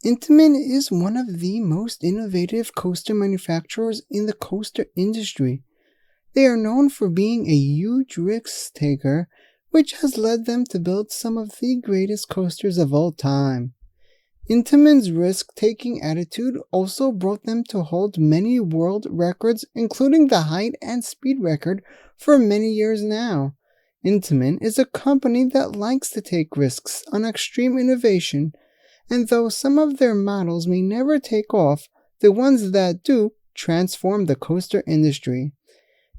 Intamin is one of the most innovative coaster manufacturers in the coaster industry. They are known for being a huge risk taker, which has led them to build some of the greatest coasters of all time. Intamin's risk-taking attitude also brought them to hold many world records, including the height and speed record for many years now. Intamin is a company that likes to take risks on extreme innovation, and though some of their models may never take off, the ones that do transform the coaster industry.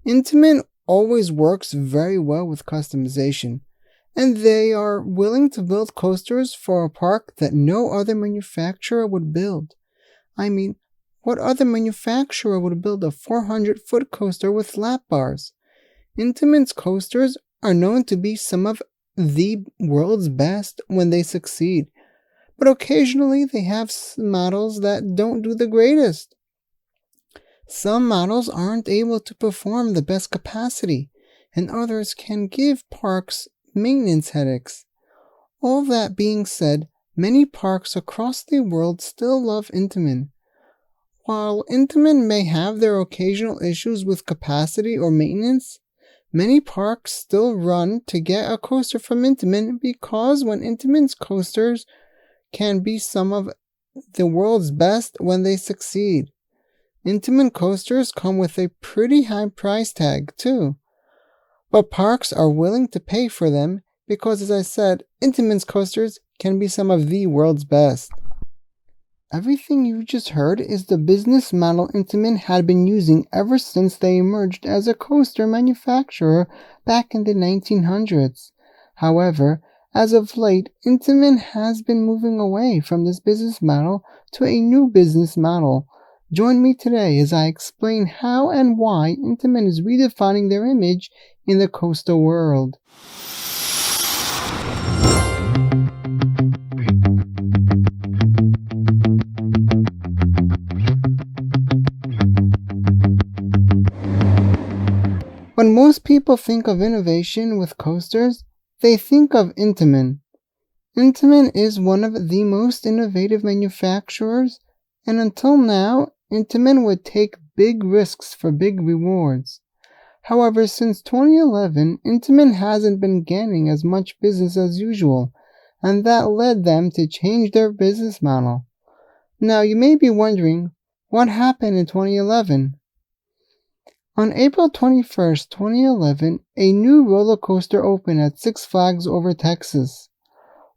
Intamin always works very well with customization, and they are willing to build coasters for a park that no other manufacturer would build. I mean, what other manufacturer would build a 400-foot coaster with lap bars? Intamin's coasters are known to be some of the world's best when they succeed, but occasionally they have models that don't do the greatest. Some models aren't able to perform the best capacity, and others can give parks maintenance headaches. All that being said, many parks across the world still love Intamin. While Intamin may have their occasional issues with capacity or maintenance, many parks still run to get a coaster from Intamin because when Intamin's coasters can be some of the world's best when they succeed. Intamin coasters come with a pretty high price tag too, but parks are willing to pay for them because, as I said, Intamin's coasters can be some of the world's best. Everything you just heard is the business model Intamin had been using ever since they emerged as a coaster manufacturer back in the 1900s. However, as of late, Intamin has been moving away from this business model to a new business model. Join me today as I explain how and why Intamin is redefining their image in the coaster world. When most people think of innovation with coasters, they think of Intamin. Intamin is one of the most innovative manufacturers, and until now, Intamin would take big risks for big rewards. However, since 2011, Intamin hasn't been gaining as much business as usual, and that led them to change their business model. Now, you may be wondering, what happened in 2011? On April 21st, 2011, a new roller coaster opened at Six Flags Over Texas.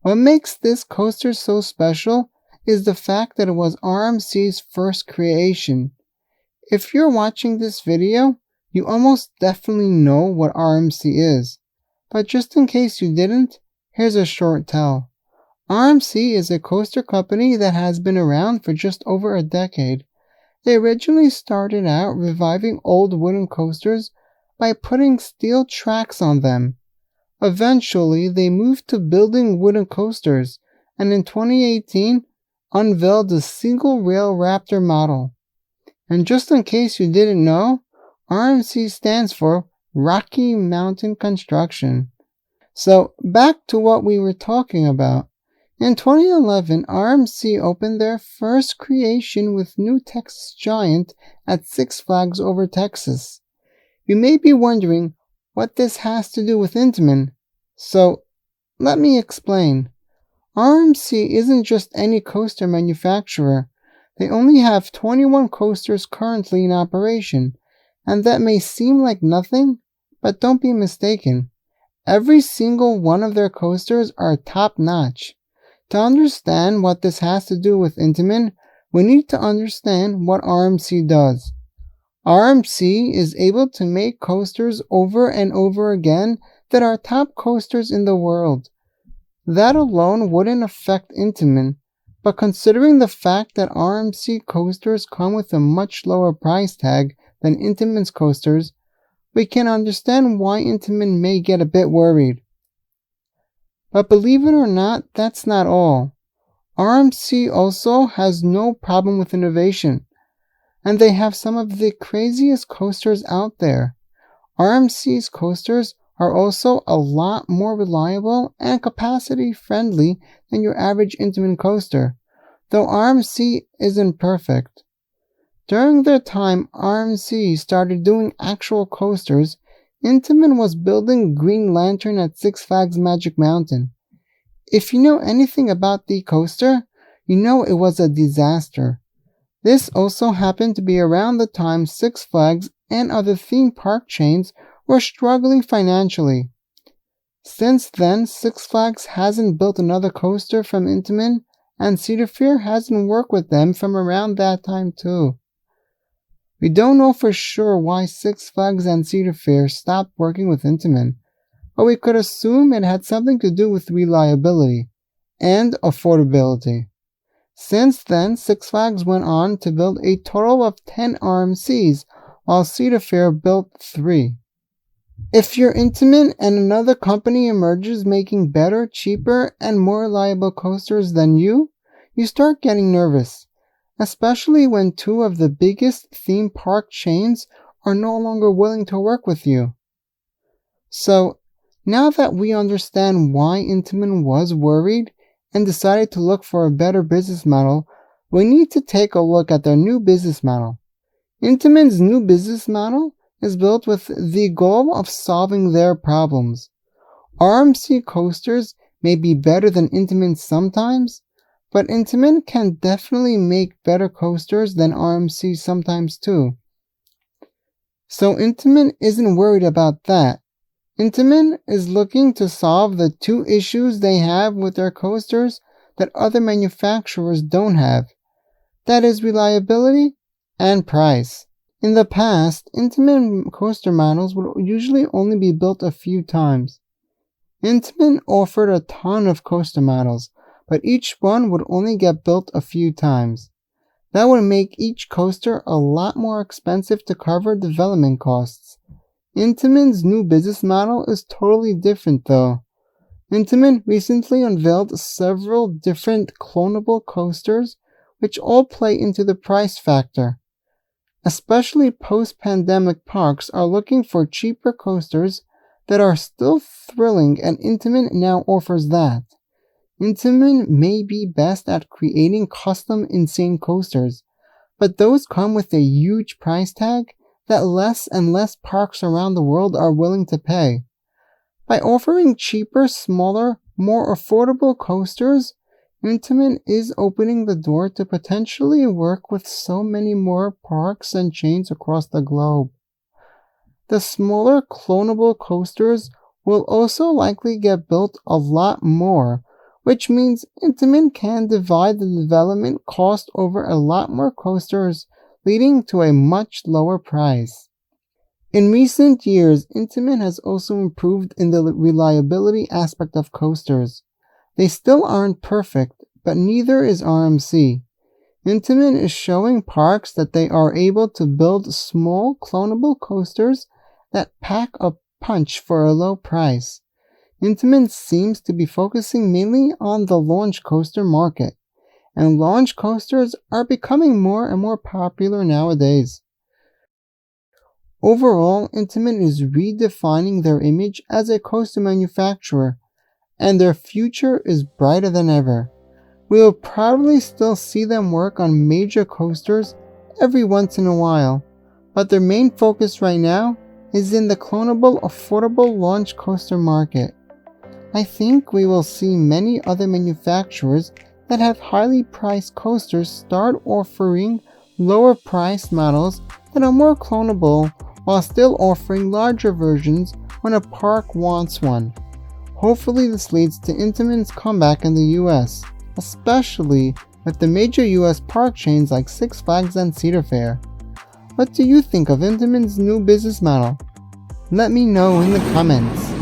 What makes this coaster so special is the fact that it was RMC's first creation. If you're watching this video, you almost definitely know what RMC is. But just in case you didn't, here's a short tell. RMC is a coaster company that has been around for just over a decade. They originally started out reviving old wooden coasters by putting steel tracks on them. Eventually, they moved to building wooden coasters, and in 2018, unveiled the single-rail Raptor model. And just in case you didn't know, RMC stands for Rocky Mountain Construction. So, back to what we were talking about. In 2011, RMC opened their first creation with New Texas Giant at Six Flags Over Texas. You may be wondering what this has to do with Intamin, so let me explain. RMC isn't just any coaster manufacturer. They only have 21 coasters currently in operation, and that may seem like nothing, but don't be mistaken. Every single one of their coasters are top-notch. To understand what this has to do with Intamin, we need to understand what RMC does. RMC is able to make coasters over and over again that are top coasters in the world. That alone wouldn't affect Intamin, but considering the fact that RMC coasters come with a much lower price tag than Intamin's coasters, we can understand why Intamin may get a bit worried. But believe it or not, that's not all. RMC also has no problem with innovation, and they have some of the craziest coasters out there. RMC's coasters are also a lot more reliable and capacity friendly than your average Intamin coaster. though RMC isn't perfect. During their time RMC started doing actual coasters, Intamin was building Green Lantern at Six Flags Magic Mountain. If you know anything about the coaster, you know it was a disaster. This also happened to be around the time Six Flags and other theme park chains were struggling financially. Since then, Six Flags hasn't built another coaster from Intamin, and Cedar Fair hasn't worked with them from around that time too. We don't know for sure why Six Flags and Cedar Fair stopped working with Intamin, but we could assume it had something to do with reliability and affordability. Since then, Six Flags went on to build a total of 10 RMCs, while Cedar Fair built 3. If you're Intamin and another company emerges making better, cheaper, and more reliable coasters than you start getting nervous, especially when 2 of the biggest theme park chains are no longer willing to work with you. So, now that we understand why Intamin was worried and decided to look for a better business model, we need to take a look at their new business model. Intamin's new business model is built with the goal of solving their problems. RMC coasters may be better than Intamin sometimes, but Intamin can definitely make better coasters than RMC sometimes too. So Intamin isn't worried about that. Intamin is looking to solve the 2 issues they have with their coasters that other manufacturers don't have. That is reliability and price. In the past, Intamin coaster models would usually only be built a few times. Intamin offered a ton of coaster models, but each one would only get built a few times. That would make each coaster a lot more expensive to cover development costs. Intamin's new business model is totally different though. Intamin recently unveiled several different clonable coasters which all play into the price factor. Especially post-pandemic parks are looking for cheaper coasters that are still thrilling, and Intamin now offers that. Intamin may be best at creating custom insane coasters, but those come with a huge price tag that less and less parks around the world are willing to pay. By offering cheaper, smaller, more affordable coasters, Intamin is opening the door to potentially work with so many more parks and chains across the globe. The smaller clonable coasters will also likely get built a lot more, which means Intamin can divide the development cost over a lot more coasters, leading to a much lower price. In recent years, Intamin has also improved in the reliability aspect of coasters. They still aren't perfect, but neither is RMC. Intamin is showing parks that they are able to build small, clonable coasters that pack a punch for a low price. Intamin seems to be focusing mainly on the launch coaster market, and launch coasters are becoming more and more popular nowadays. Overall, Intamin is redefining their image as a coaster manufacturer, and their future is brighter than ever. We will probably still see them work on major coasters every once in a while, but their main focus right now is in the clonable, affordable launch coaster market. I think we will see many other manufacturers that have highly priced coasters start offering lower priced models that are more clonable while still offering larger versions when a park wants one. Hopefully this leads to Intamin's comeback in the US, especially with the major US park chains like Six Flags and Cedar Fair. What do you think of Intamin's new business model? Let me know in the comments.